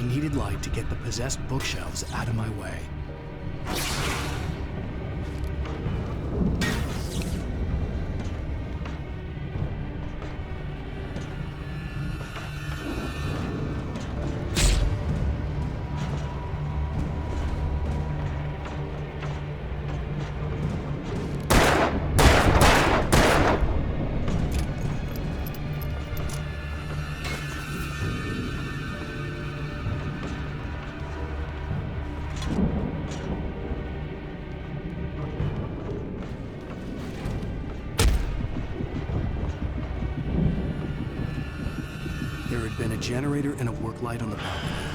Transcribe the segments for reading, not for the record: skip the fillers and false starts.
needed light to get the possessed bookshelves out of my way. There had been a generator and a work light on the balcony.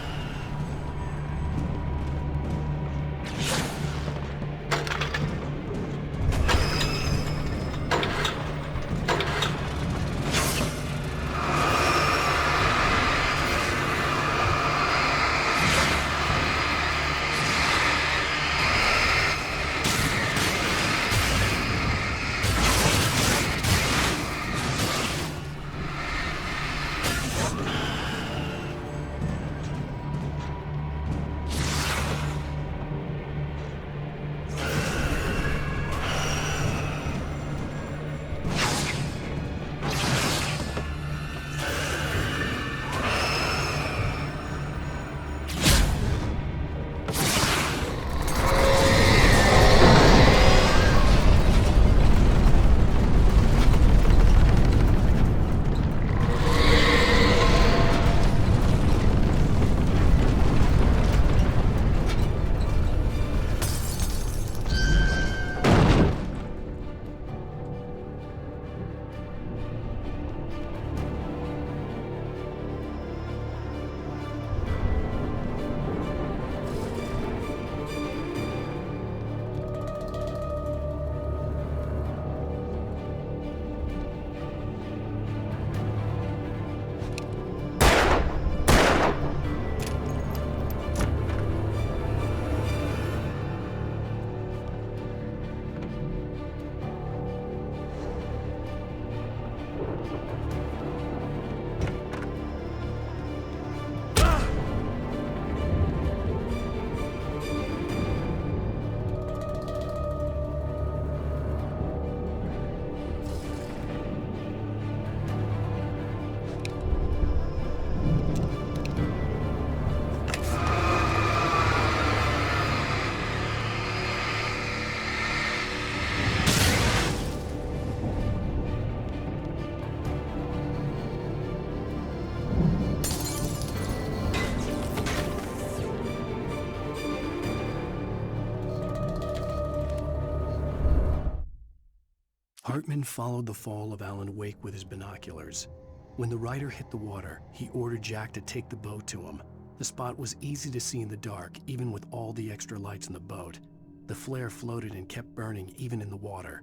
Hartman followed the fall of Alan Wake with his binoculars. When the rider hit the water, he ordered Jack to take the boat to him. The spot was easy to see in the dark, even with all the extra lights in the boat. The flare floated and kept burning even in the water.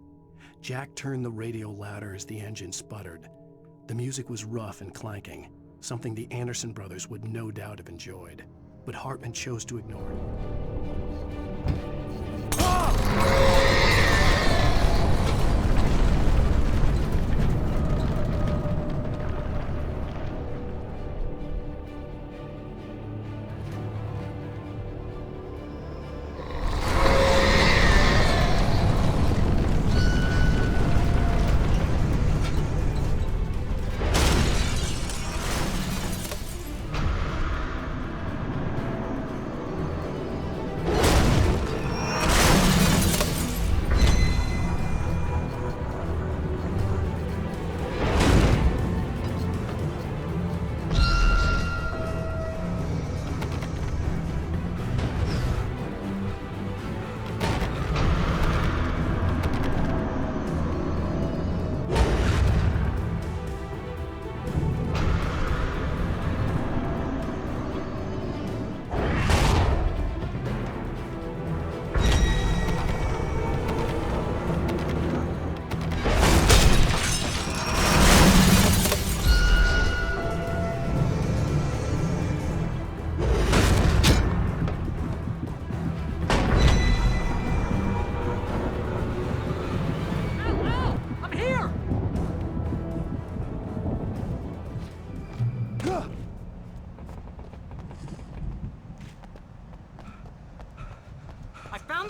Jack turned the radio louder as the engine sputtered. The music was rough and clanking, something the Anderson brothers would no doubt have enjoyed. But Hartman chose to ignore it.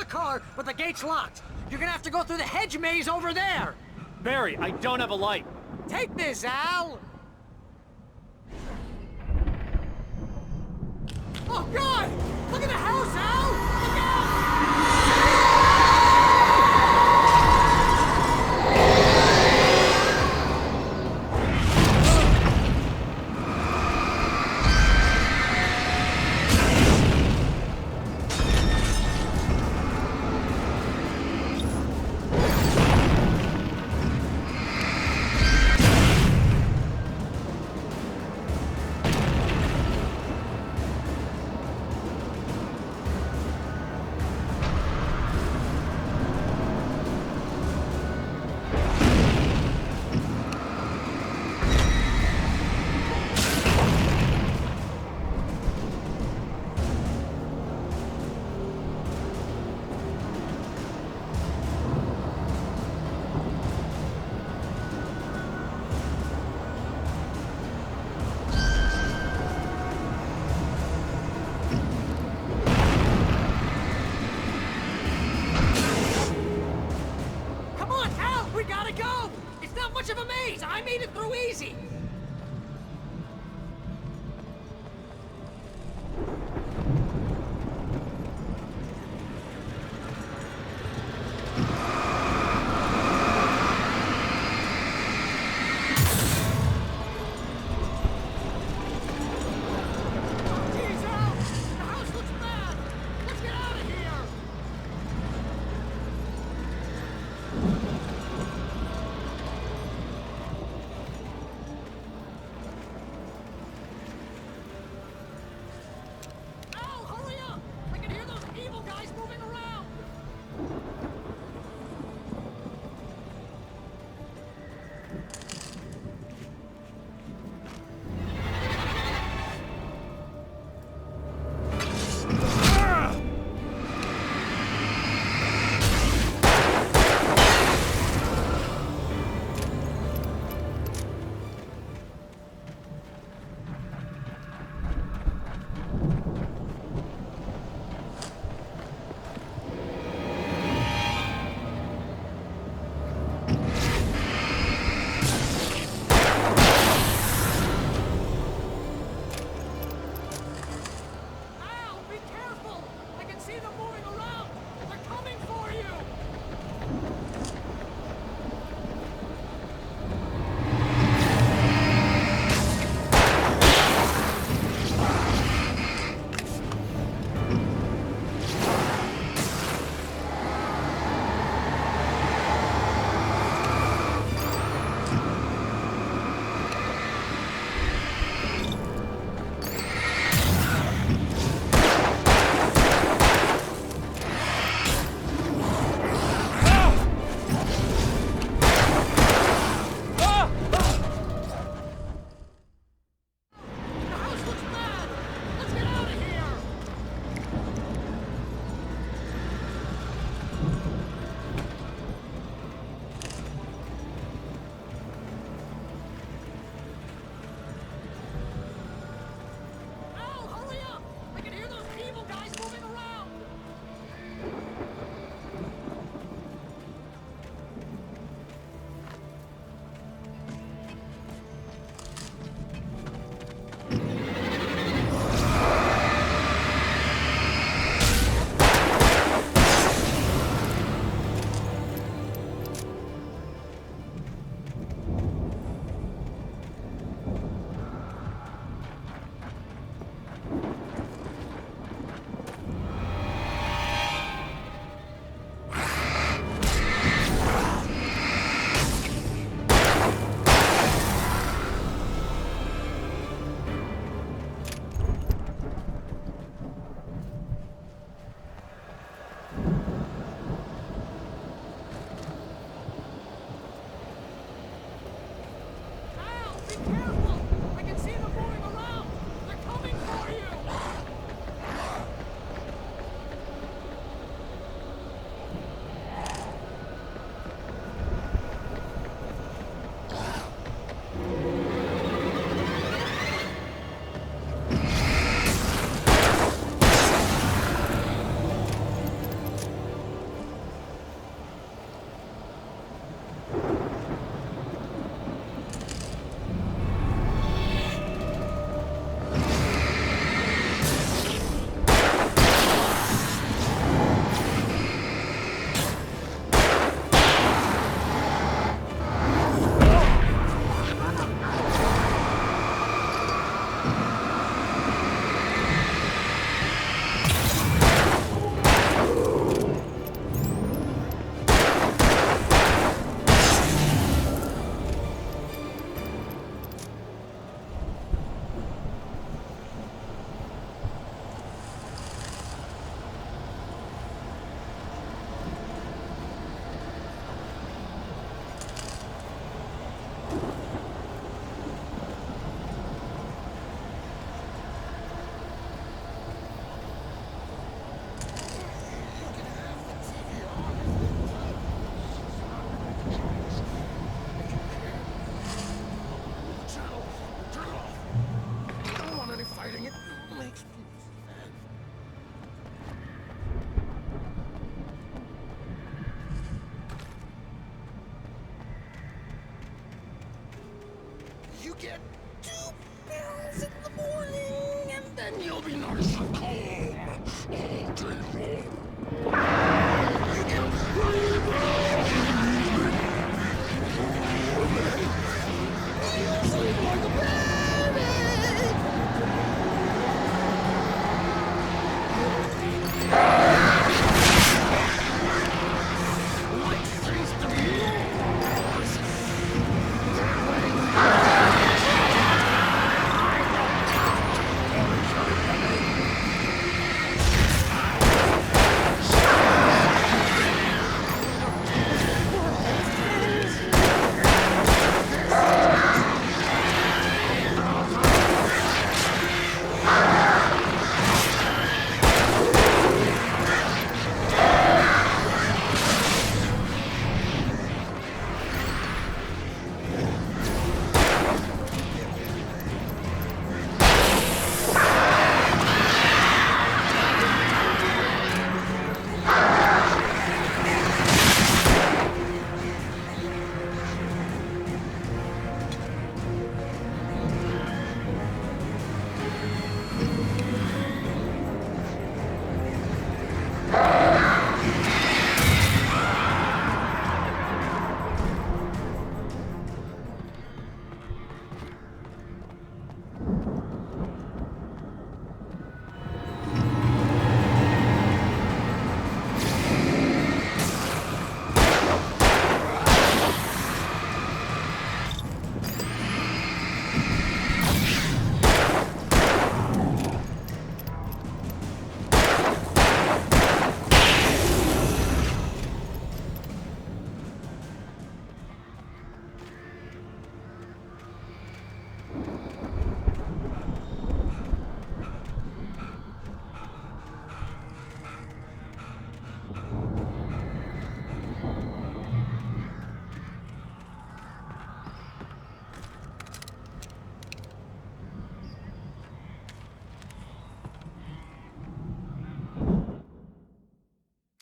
car, but the gate's locked. You're gonna have to go through the hedge maze over there. Barry, I don't have a light. Take this, Al! Oh, God! Look at the house, Al! Look out! get 2 pills in the morning, and then you'll be nice and calm all day long. You can you'll sleep like a baby. Life seems to be yours.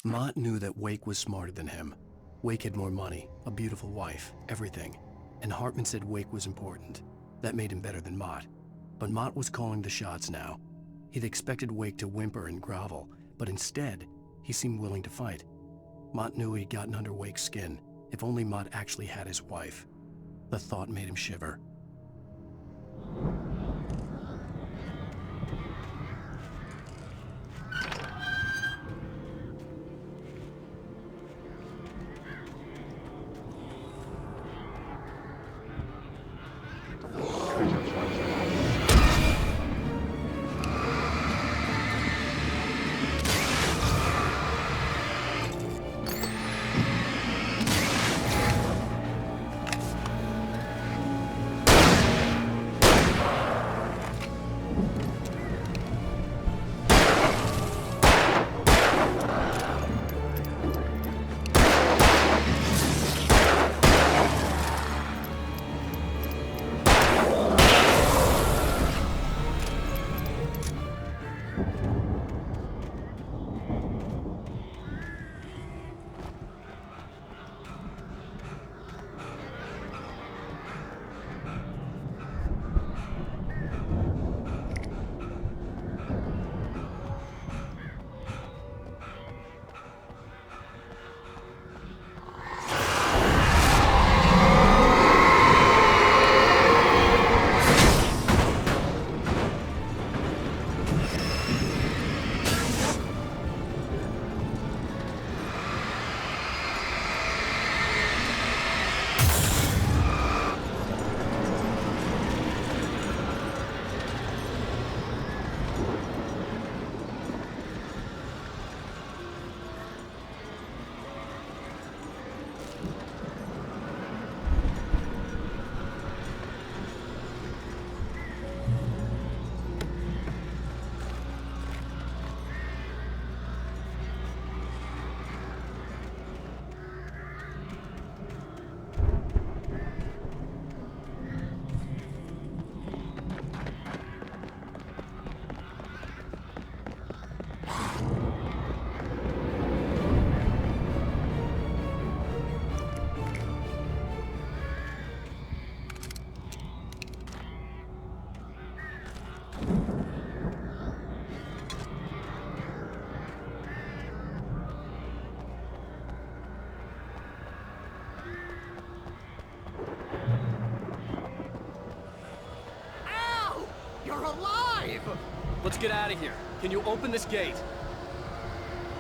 Mott knew that Wake was smarter than him. Wake had more money, a beautiful wife, everything. And Hartman said Wake was important. That made him better than Mott. But Mott was calling the shots now. He'd expected Wake to whimper and grovel, but instead, he seemed willing to fight. Mott knew he'd gotten under Wake's skin. If only Mott actually had his wife. The thought made him shiver. you're alive! Let's get out of here. Can you open this gate?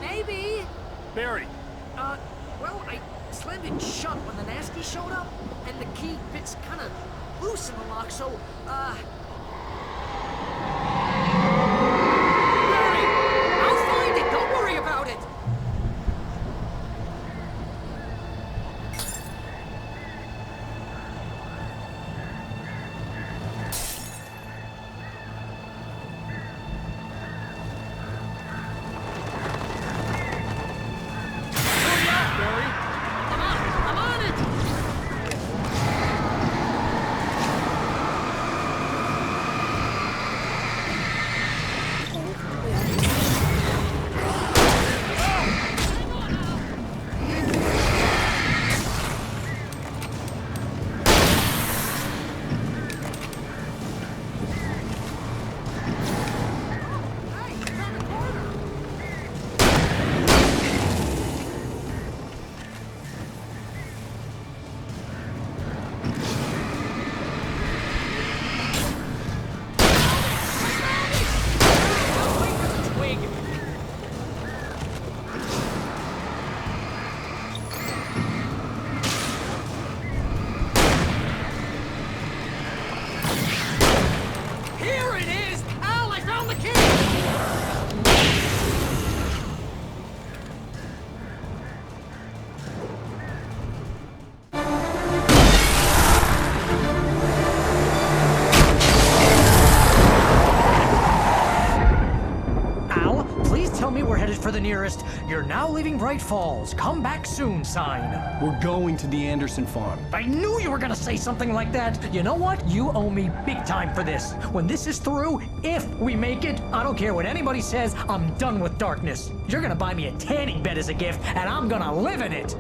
Maybe. Barry! Well, I slammed it shut when the nasty showed up, and the key fits kind of loose in the lock, so, Barry! I'll find it! Don't worry about it! I'm on it! Here it is! Al, I found the key! Al, please tell me we're headed for the nearest "You're now leaving Bright Falls. Come back soon" sign. We're going to the Anderson farm. I knew you were gonna say something like that. You know what? You owe me big time for this. When this is through, if we make it, I don't care what anybody says, I'm done with darkness. You're gonna buy me a tanning bed as a gift, and I'm gonna live in it.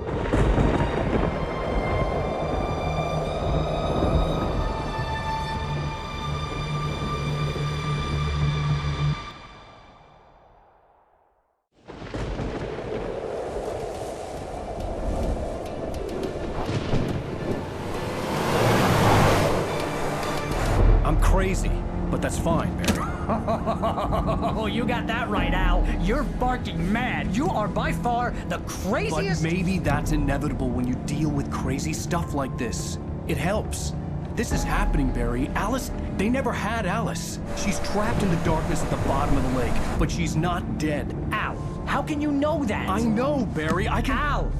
I'm crazy, but that's fine, Barry. Oh, you got that right, Al. You're barking mad. You are by far the But craziest. maybe that's inevitable when you deal with crazy stuff like this. It helps. This is happening, Barry. Alice, they never had Alice. She's trapped in the darkness at the bottom of the lake, but she's not dead. Al, how can you know that? I know, Barry. I can... Al,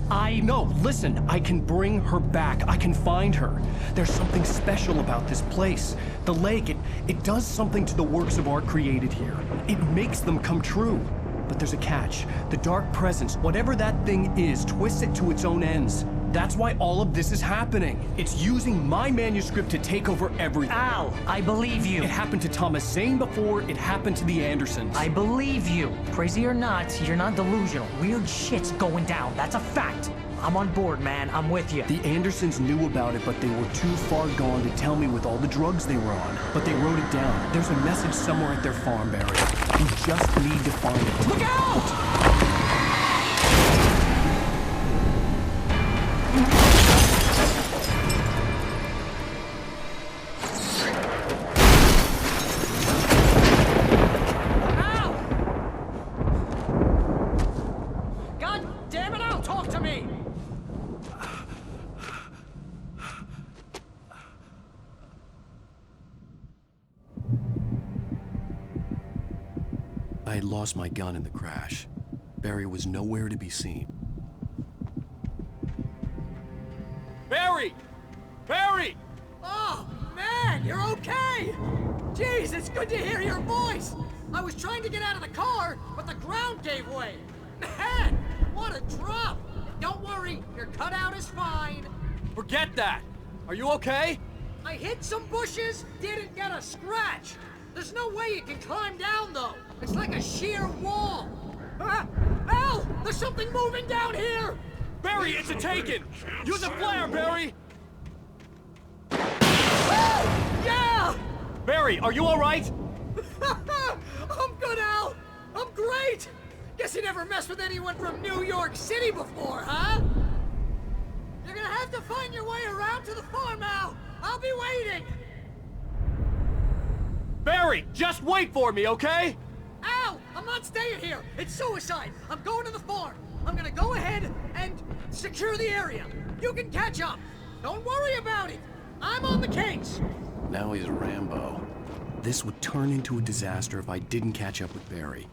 No, listen. I can bring her back. I can find her. There's something special about this place. The lake, it does something to the works of art created here. It makes them come true. But there's a catch. The dark presence, whatever that thing is, twists it to its own ends. That's why all of this is happening. It's using my manuscript to take over everything. Al, I believe you. It happened to Thomas Zane before, it happened to the Andersons. I believe you. Crazy or not, you're not delusional. Weird shit's going down. That's a fact. I'm on board, man. I'm with you. The Andersons knew about it, but they were too far gone to tell me with all the drugs they were on. But they wrote it down. There's a message somewhere at their farm, Barry. We just need to find it. Look out! Al! God damn it, Al, talk to me! I had lost my gun in the crash. Barry was nowhere to be seen. Barry! Barry! Oh, man, you're okay! Jeez, it's good to hear your voice! I was trying to get out of the car, but the ground gave way! Man, what a drop! Don't worry, your cutout is fine. Forget that! Are you okay? I hit some bushes, didn't get a scratch. There's no way you can climb down, though. It's like a sheer wall. Al, there's something moving down here! Barry, it's a taken! Use a flare, Barry! Yeah! Barry, are you alright? I'm good, Al! I'm great! Guess you never messed with anyone from New York City before, huh? You're gonna have to find your way around to the farm, Al! I'll be waiting! Barry, just wait for me, okay? Ow! I'm not staying here! It's suicide! I'm going to the farm! I'm gonna go ahead and secure the area! You can catch up! Don't worry about it! I'm on the case! Now he's Rambo. This would turn into a disaster if I didn't catch up with Barry.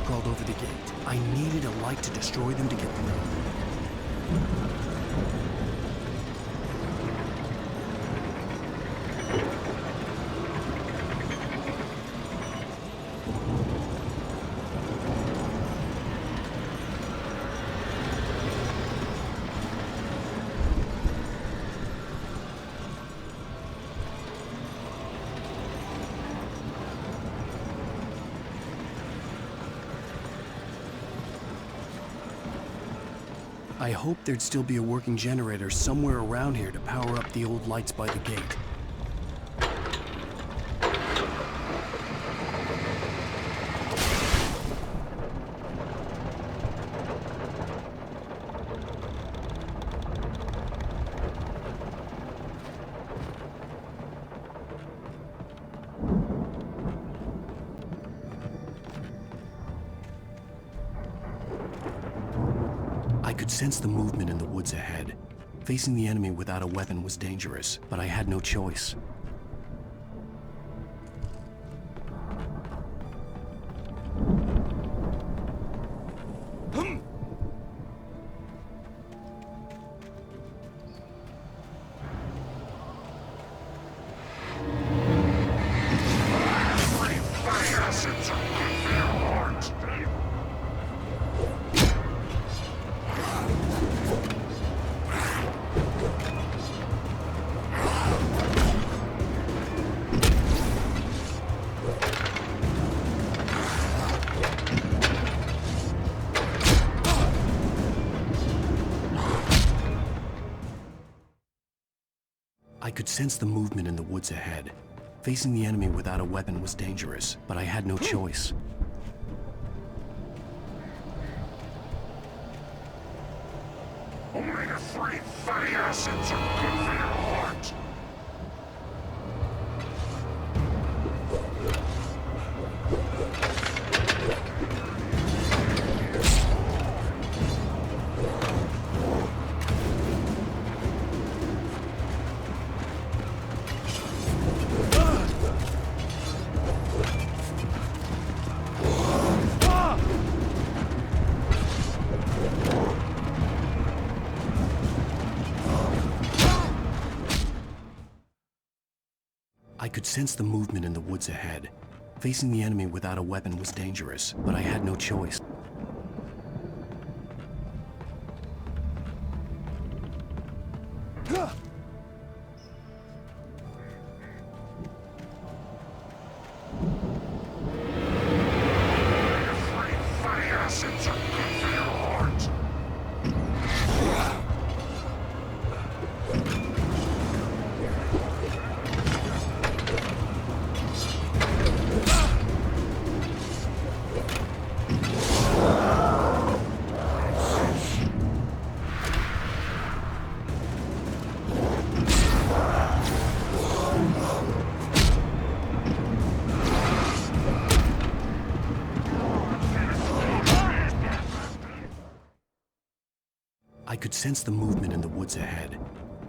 Crawled over the gate. I needed a light to destroy them to get through. I hoped there'd still be a working generator somewhere around here to power up the old lights by the gate. I could sense the movement in the woods ahead. Facing the enemy without a weapon was dangerous, but I had no choice. I could sense the movement in the woods ahead. Facing the enemy without a weapon was dangerous, but I had no choice. Only a free fatty acids are good for your heart. I could sense the movement in the woods ahead. Facing the enemy without a weapon was dangerous, but I had no choice. I could sense the movement in the woods ahead.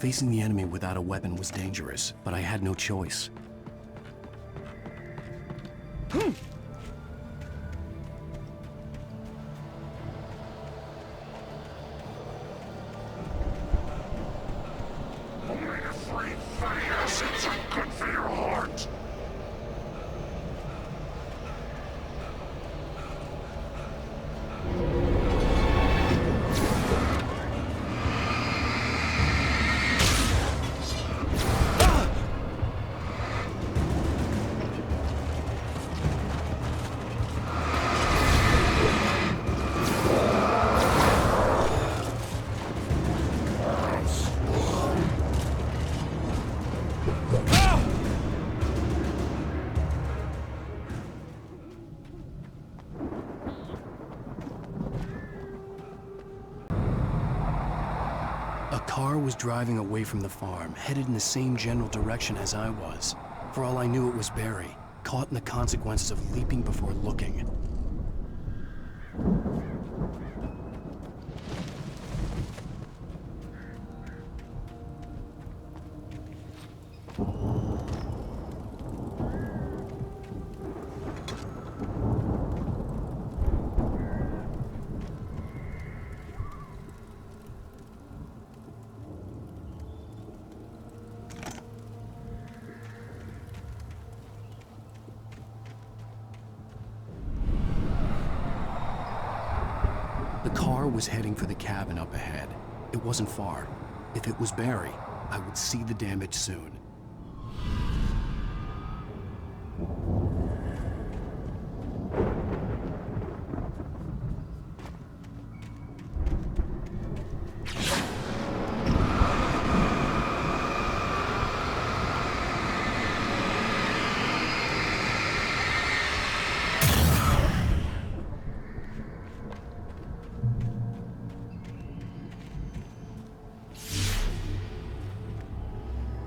Facing the enemy without a weapon was dangerous, but I had no choice. Only a free fatty acids are good for your heart. A car was driving away from the farm, headed in the same general direction as I was. For all I knew, it was Barry, caught in the consequences of leaping before looking. The car was heading for the cabin up ahead. It wasn't far. If it was Barry, I would see the damage soon.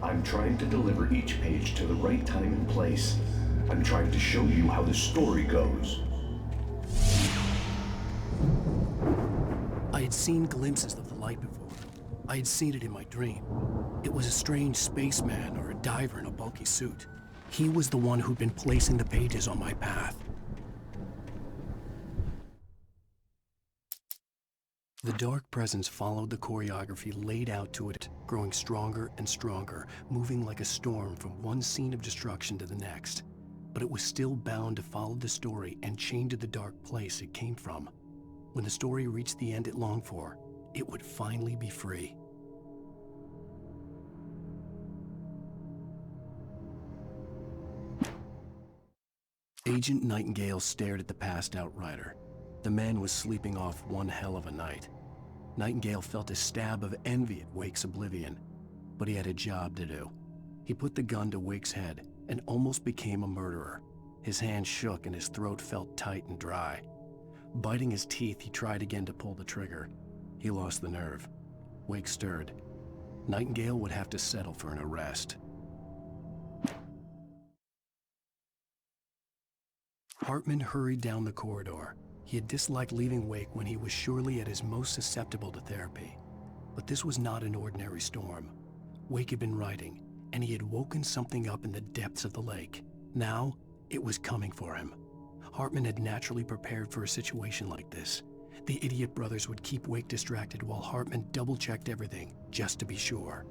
I'm trying to deliver each page to the right time and place. I'm trying to show you how the story goes. I had seen glimpses of the light before. I had seen it in my dream. It was a strange spaceman or a diver in a bulky suit. He was the one who'd been placing the pages on my path. The dark presence followed the choreography laid out to it, growing stronger and stronger, moving like a storm from one scene of destruction to the next. But it was still bound to follow the story and chained to the dark place it came from. When the story reached the end it longed for, it would finally be free. Agent Nightingale stared at the passed-out rider. The man was sleeping off one hell of a night. Nightingale felt a stab of envy at Wake's oblivion, but he had a job to do. He put the gun to Wake's head and almost became a murderer. His hand shook and his throat felt tight and dry. Biting his teeth, he tried again to pull the trigger. He lost the nerve. Wake stirred. Nightingale would have to settle for an arrest. Hartman hurried down the corridor. He had disliked leaving Wake when he was surely at his most susceptible to therapy. But this was not an ordinary storm. Wake had been writing, and he had woken something up in the depths of the lake. Now, it was coming for him. Hartman had naturally prepared for a situation like this. The idiot brothers would keep Wake distracted while Hartman double-checked everything, just to be sure.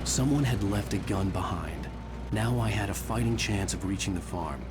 Someone had left a gun behind. Now I had a fighting chance of reaching the farm.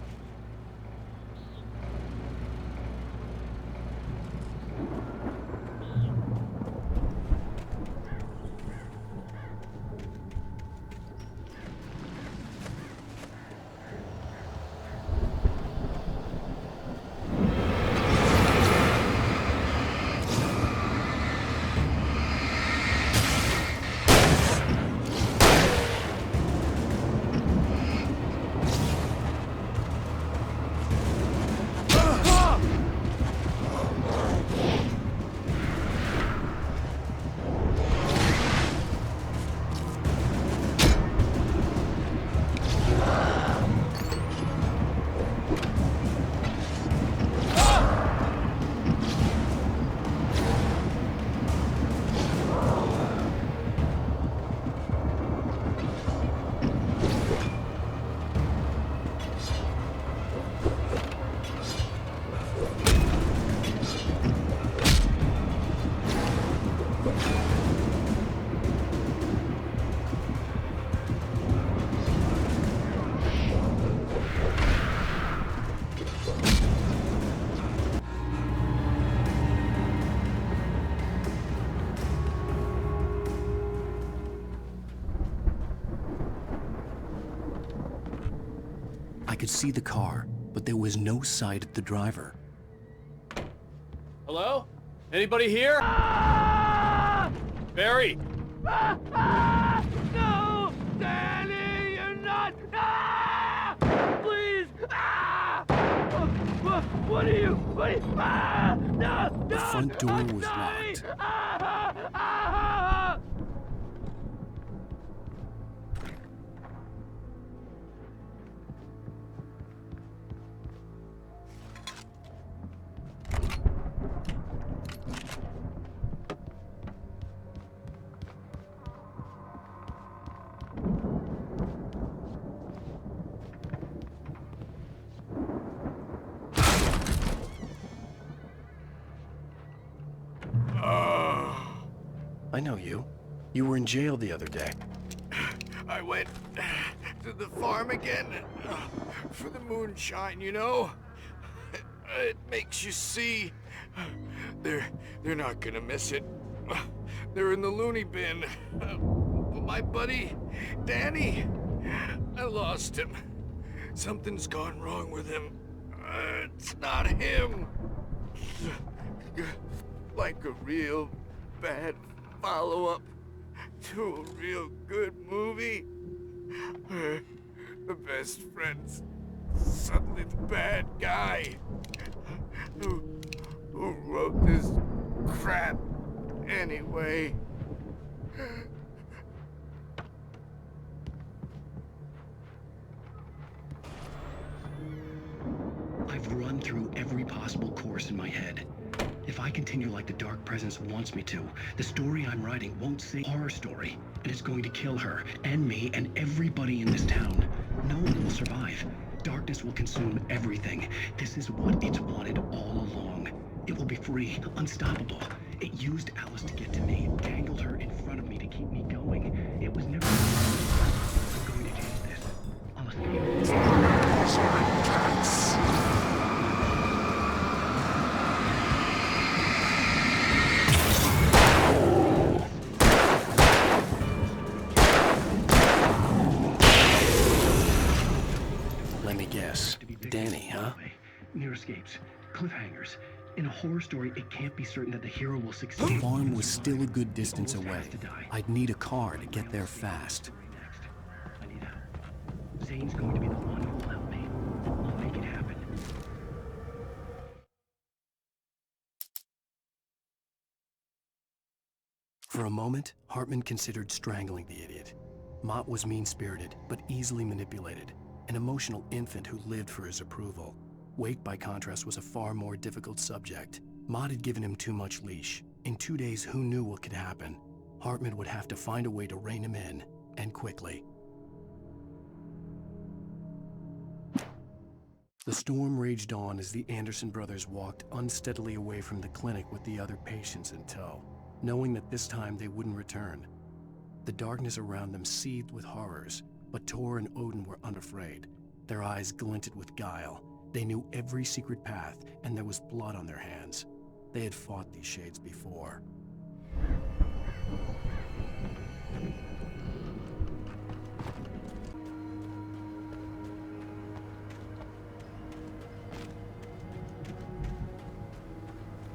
could see the car, but there was no sight of the driver. Hello? Anybody here? Barry! No! Danny, you're not! Please! What are you? No! The front door was locked. I know you. You were in jail the other day. I went to the farm again for the moonshine, you know? It makes you see. They're not gonna miss it. They're in the loony bin. But my buddy, Danny, I lost him. Something's gone wrong with him. It's not him. Like a real bad follow-up to a real good movie. The best friend's suddenly the bad guy. Who wrote this crap anyway? I've run through every possible course in my head. If I continue like the Dark Presence wants me to, the story I'm writing won't say horror story, and it's going to kill her, and me, and everybody in this town. No one will survive. Darkness will consume everything. This is what it's wanted all along. It will be free, unstoppable. It used Alice to get to me, tangled her in front of me to keep me going. It was never... I'm going to change this. I'll Let me guess. Danny, huh? Near escapes, cliffhangers. In a horror story, it can't be certain that the hero will succeed. The farm was still a good distance away. I'd need a car to get there fast. I need help. Zane's going to be the one who will help me. I'll make it happen. For a moment, Hartman considered strangling the idiot. Mott was mean-spirited, but easily manipulated. An emotional infant who lived for his approval. Wake, by contrast, was a far more difficult subject. Mott had given him too much leash. In 2 days, who knew what could happen? Hartman would have to find a way to rein him in, and quickly. The storm raged on as the Anderson brothers walked unsteadily away from the clinic with the other patients in tow, knowing that this time they wouldn't return. The darkness around them seethed with horrors, but Tor and Odin were unafraid. Their eyes glinted with guile. They knew every secret path, and there was blood on their hands. They had fought these shades before.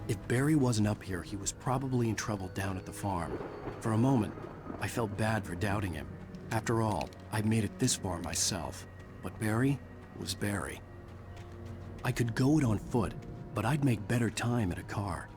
If Barry wasn't up here, he was probably in trouble down at the farm. For a moment, I felt bad for doubting him. After all, I'd made it this far myself. But Barry was Barry. I could go it on foot, but I'd make better time in a car.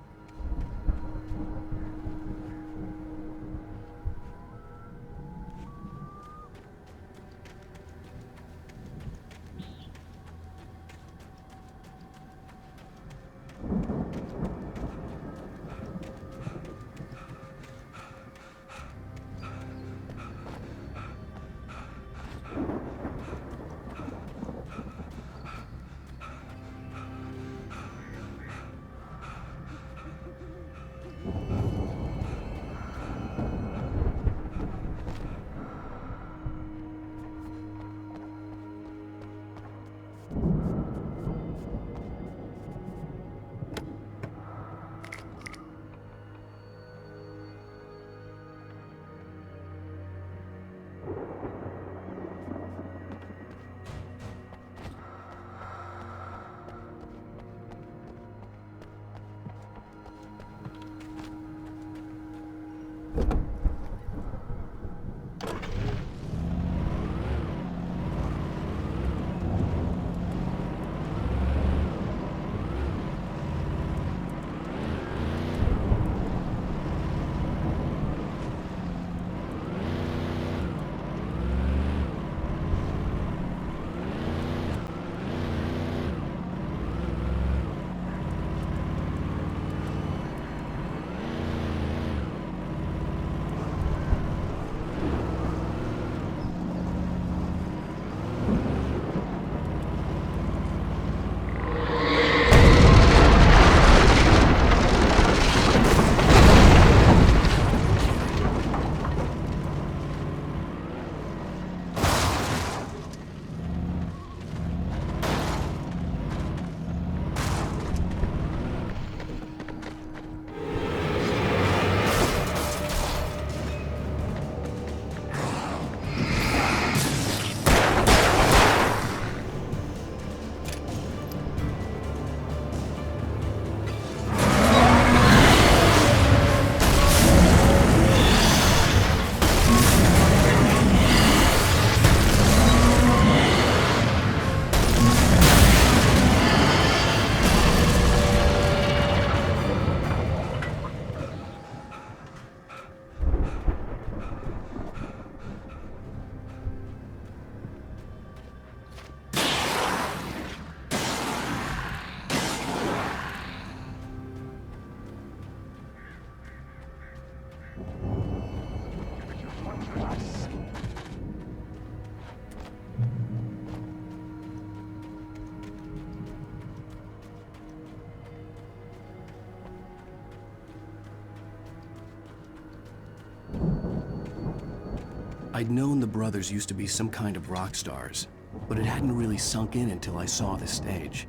I'd known the brothers used to be some kind of rock stars, but it hadn't really sunk in until I saw the stage.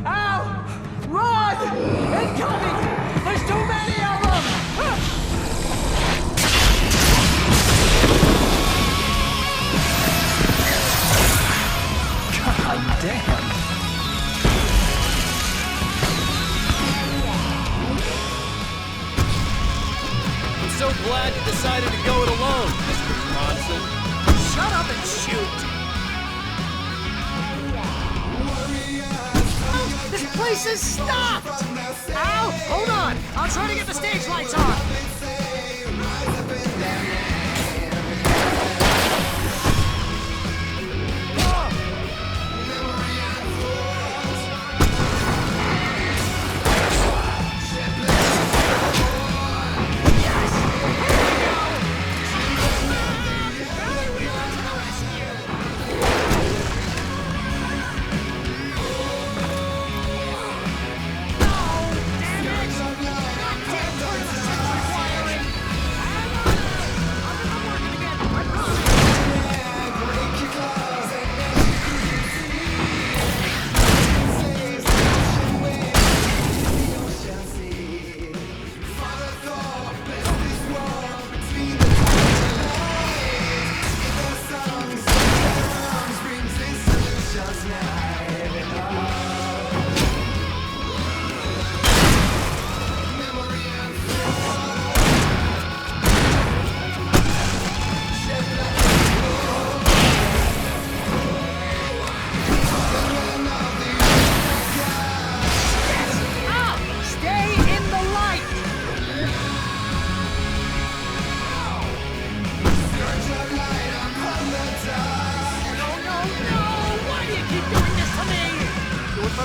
Al! Run! Incoming! There's too many of them! God damn! I'm so glad you decided to go it alone, Mr. Bronson. Shut up and shoot! Oh, this place is stopped! Al, hold on! I'll try to get the stage lights on!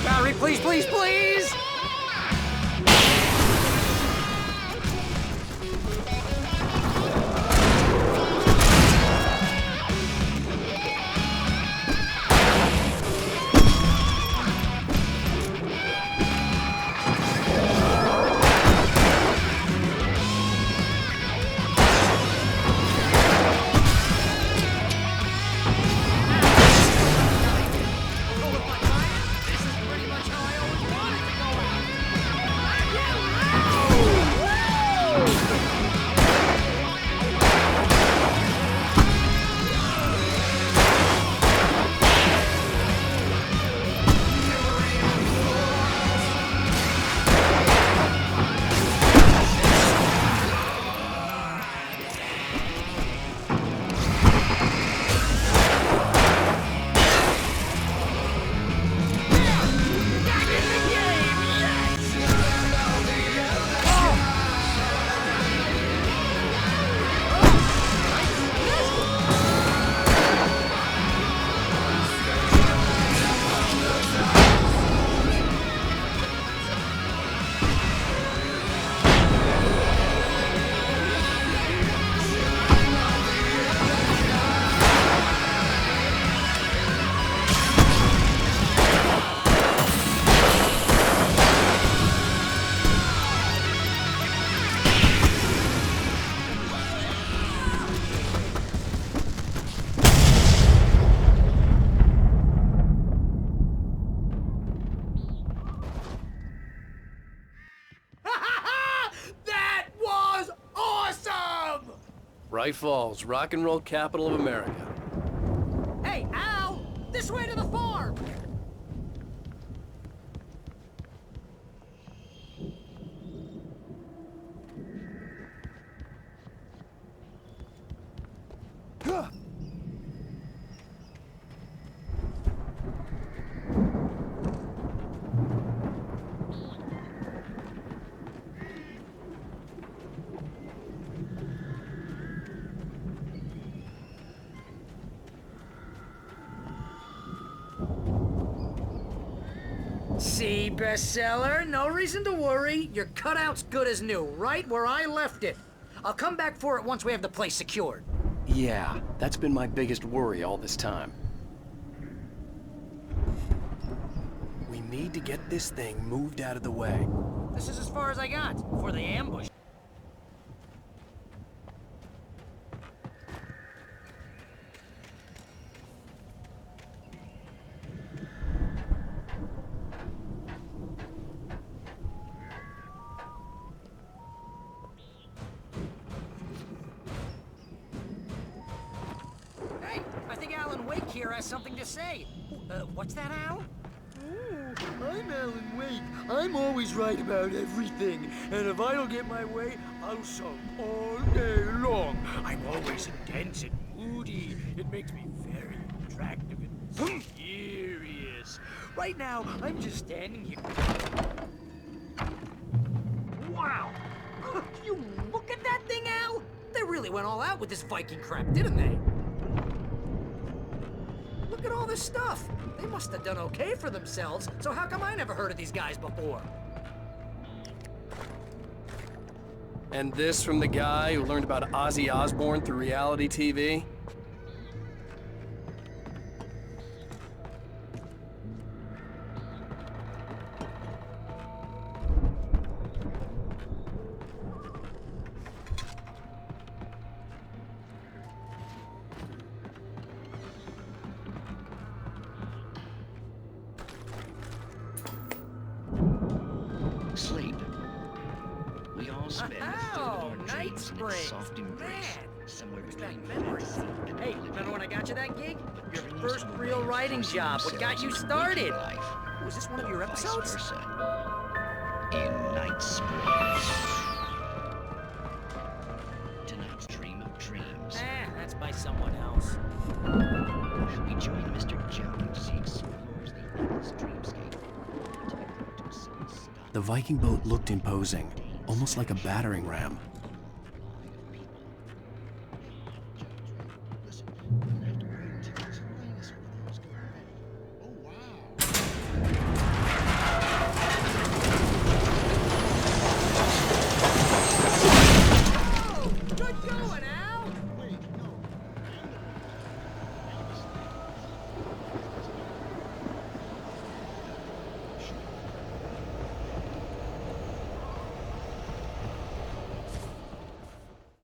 Barry, please, please, please! Bright Falls, rock and roll capital of America. Hey, Al! This way to the farm! See, bestseller? No reason to worry. Your cutout's good as new, right where I left it. I'll come back for it once we have the place secured. Yeah, that's been my biggest worry all this time. We need to get this thing moved out of the way. This is as far as I got before they ambushed. Hey, I think Alan Wake here has something to say. What's that, Al? I'm Alan Wake. I'm always right about everything. And if I don't get my way, I'll sulk all day long. I'm always intense and moody. It makes me very attractive and serious. Right now, I'm just standing here. Wow! You look at that thing, Al! They really went all out with this Viking crap, didn't they? Look at all this stuff. They must have done okay for themselves, so how come I never heard of these guys before? And this from the guy who learned about Ozzy Osbourne through reality TV? Sleep. We all spend a third of our Night dreams in Springs. its soft embrace, Man, somewhere brings between back memories. fantasy and Hey, reality. remember when I got you that gig? Your Dreams first are a real way of writing forcing job. What got themselves you into started? waking life, Was this one of your or vice episodes? versa. In Night Springs. Tonight's dream of dreams. That's by someone else. We join Mr. Jones as he explores the endless dreamscape. To a sunny sky. The Viking boat looked imposing, almost like a battering ram.